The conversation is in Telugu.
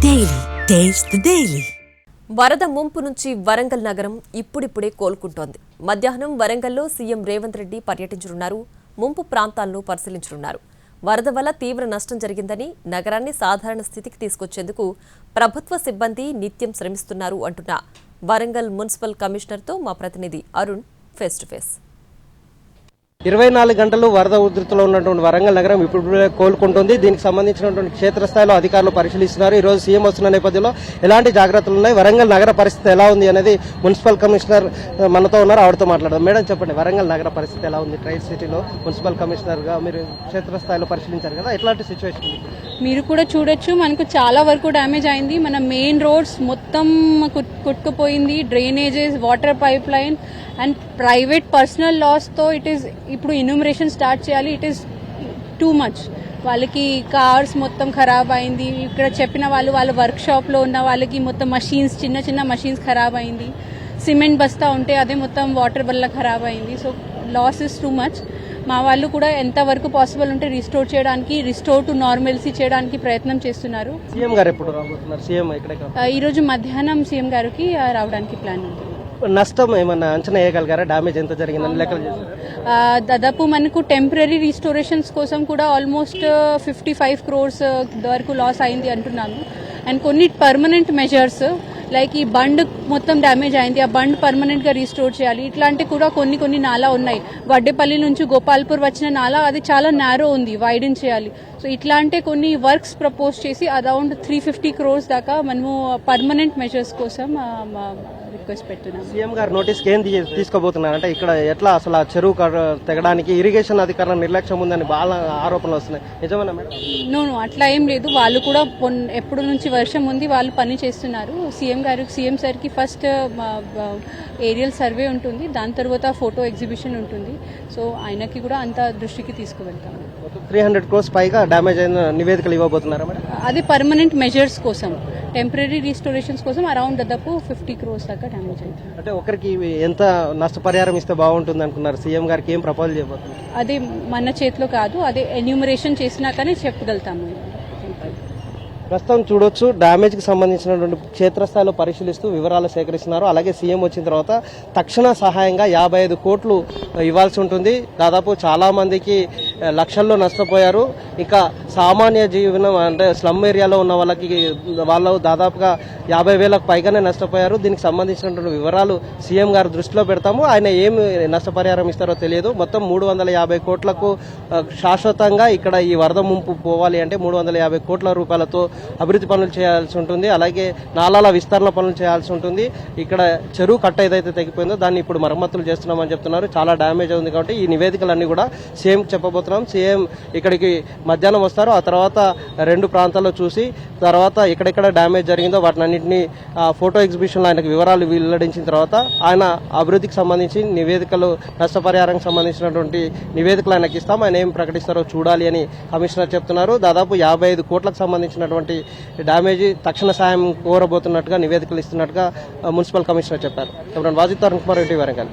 Daily taste the daily. వరద ముంపు నుంచి వరంగల్ నగరం ఇప్పుడిప్పుడే కోలుకుంటోంది. మధ్యాహ్నం వరంగల్లో సీఎం రేవంత్ రెడ్డి పర్యటించనున్నారు. ముంపు ప్రాంతాలను పరిశీలించనున్నారు. వరద వల్ల తీవ్ర నష్టం జరిగిందని, నగరాన్ని సాధారణ స్థితికి తీసుకొచ్చేందుకు ప్రభుత్వ సిబ్బంది నిత్యం శ్రమిస్తున్నారు అంటున్న వరంగల్ మున్సిపల్ కమిషనర్తో మా ప్రతినిధి అరుణ్ ఫేస్ టు ఫేస్. 24 గంటలు వరద ఉధృతిలో ఉన్నటువంటి వరంగల్ నగరం ఇప్పుడు కోలుకుంటుంది. దీనికి సంబంధించినటువంటి క్షేత్రస్థాయిలో అధికారులు పరిశీలిస్తున్నారు. ఈ రోజు సీఎం వస్తున్న నేపథ్యంలో ఎలాంటి జాగ్రత్తలు ఉన్నాయి, వరంగల్ నగర పరిస్థితి ఎలా ఉంది అనేది మున్సిపల్ కమిషనర్ మనతో ఉన్నారు. ఆవిడతో మాట్లాడదాం. మేడం చెప్పండి, వరంగల్ నగర పరిస్థితి ఎలా ఉంది? ట్రైల్ సిటీలో మున్సిపల్ కమిషనర్ గా మీరు క్షేత్రస్థాయిలో పరిశీలించారు కదా, ఎట్లాంటి సిచ్యువేషన్? మీరు కూడా చూడొచ్చు, మనకు చాలా వరకు డ్యామేజ్ అయింది. మన మెయిన్ రోడ్స్ మొత్తం కొట్టుకుపోయింది. Drainages, water pipe line and private personal loss తో ఇప్పుడు ఇన్యూమరేషన్ స్టార్ట్ చేయాలి. It is too much. వాళ్ళకి కార్స్ మొత్తం ఖరాబ్ అయింది. ఇక్కడ చెప్పిన వాళ్ళ వర్క్ షాప్ లో ఉన్న వాళ్ళకి మొత్తం మషీన్స్, చిన్న చిన్న మషీన్స్ ఖరాబ్ అయింది. సిమెంట్ బస్తా ఉంటే అదే మొత్తం వాటర్ వల్ల ఖరాబ్ అయింది. So loss is too much. మా వాళ్ళు కూడా ఎంత వరకు పాసిబుల్ ఉంటే రిస్టోర్ టు నార్మల్సీ చేయడానికి ప్రయత్నం చేస్తున్నారు. సీఎం గారు ఎప్పుడు రాబోతున్నారు? సీఎం ఈ రోజు మధ్యాహ్నం సీఎం గారికి రావడానికి ప్లాన్ ఉంది. నష్టం ఏమన్నా అంచనా వేయగలిగారా? డ్యామేజ్ ఎంత జరిగిందని లెక్కలు చేశారు? దాదాపు మనకు టెంపరీ రిస్టోరేషన్స్ కోసం కూడా ఆల్మోస్ట్ 55 crores వరకు లాస్ అయింది అంటున్నాను. అండ్ కొన్ని పర్మనెంట్ మెజర్స్ లైక్ ఈ బండ్ మొత్తం డ్యామేజ్ అయింది, ఆ బండ్ పర్మనెంట్ గా రీస్టోర్ చేయాలి. ఇట్లాంటి కూడా కొన్ని నాలా ఉన్నాయి. వడ్డేపల్లి నుంచి గోపాల్పూర్ వచ్చిన నాలా అది చాలా నారో ఉంది, వైడెన్ చేయాలి. సో ఇట్లాంటి కొన్ని వర్క్స్ ప్రపోజ్ చేసి అరౌండ్ 350 crores దాకా మనము పర్మనెంట్ మెజర్స్ కోసం రిక్వెస్ట్ పెడుతున్నాం. సీఎం గారు నోటీస్ ఏం తీసుకోబోతున్నారు అంటే ఇక్కడ ఎట్లా అసలు ఆ చెరువు తెగడానికి ఇరిగేషన్ అధికారుల నిర్లక్ష్యం ఉందని బాగా ఆరోపణలు వస్తున్నాయి, నిజమేనా మేడం? నో అట్లా ఏం లేదు. వాళ్ళు కూడా ఎప్పుడు నుంచి వర్షం ఉంది, వాళ్ళు పని చేస్తున్నారు. సీఎం సార్ కి ఫస్ట్ ఏరియల్ సర్వే ఉంటుంది, దాని తర్వాత ఫోటో ఎగ్జిబిషన్ ఉంటుంది. సో ఆయనకి కూడా అంత దృష్టికి తీసుకువెళ్తాము. 300 crores పైగా డ్యామేజ్ అయిన నివేదికలు ఇవ్వబోతున్నారా మేడం? అది పర్మనెంట్ మెజర్స్ కోసం, టెంపరీ రిస్టోరేషన్స్ కోసం అరౌండ్ దాదాపు 50 crores దాకా డ్యామేజ్ అయింది. అంటే ఒకరికి ఎంత నష్టపరిహారం ఇస్తే బాగుంటుంది అనుకున్నారు? సీఎం గారికి ఏం ప్రపోజల్ చేయబోతున్నారు? అది మన చేతిలో కాదు, అదే ఎన్యూమరేషన్ చేసినాకనే చెప్పగలుగుతాము. ప్రస్తుతం చూడొచ్చు, డ్యామేజ్ కి సంబంధించినటువంటి క్షేత్రస్థాయిలో పరిశీలిస్తూ వివరాలు సేకరిస్తున్నారు. అలాగే సీఎం వచ్చిన తర్వాత తక్షణ సహాయంగా 55 కోట్లు ఇవ్వాల్సి ఉంటుంది. దాదాపు చాలా మందికి లక్షల్లో నష్టపోయారు. ఇక సామాన్య జీవనం అంటే స్లమ్ ఏరియాలో ఉన్న వాళ్ళు దాదాపుగా 50,000కు పైగానే నష్టపోయారు. దీనికి సంబంధించినటువంటి వివరాలు సీఎం గారు దృష్టిలో పెడతాము. ఆయన ఏమి నష్టపరిహారం ఇస్తారో తెలియదు. మొత్తం 350 కోట్లకు శాశ్వతంగా ఇక్కడ ఈ వరద ముంపు పోవాలి అంటే 350 కోట్ల రూపాయలతో అభివృద్ధి పనులు చేయాల్సి ఉంటుంది. అలాగే నాలాల విస్తరణ పనులు చేయాల్సి ఉంటుంది. ఇక్కడ చెరువు కట్ట ఏదైతే తెగిపోయిందో దాన్ని ఇప్పుడు మరమ్మతులు చేస్తున్నామని చెప్తున్నారు. చాలా డ్యామేజ్ ఉంది కాబట్టి ఈ నివేదికలన్నీ కూడా సీఎం చెప్పబోతున్నాం. సీఎం ఇక్కడికి మధ్యాహ్నం వస్తారు. ఆ తర్వాత 2 ప్రాంతాల్లో చూసి తర్వాత ఎక్కడెక్కడ డ్యామేజ్ జరిగిందో వాటినన్నింటినీ ఫోటో ఎగ్జిబిషన్లో ఆయనకు వివరాలు వెల్లడించిన తర్వాత ఆయన అభివృద్ధికి సంబంధించి నివేదికలు, నష్టపరిహారానికి సంబంధించినటువంటి నివేదికలు ఆయనకి ఇస్తాం. ఆయన ఏం ప్రకటిస్తారో చూడాలి అని కమిషనర్ చెప్తున్నారు. దాదాపు 55 కోట్లకు సంబంధించినటువంటి డ్యామేజ్ తక్షణ సాయం కోరబోతున్నట్టుగా నివేదికలు ఇస్తున్నట్టుగా మున్సిపల్ కమిషనర్ చెప్పారు. వాజిద్ తరుణ్ కుమార్ రెడ్డి, వరంగల్.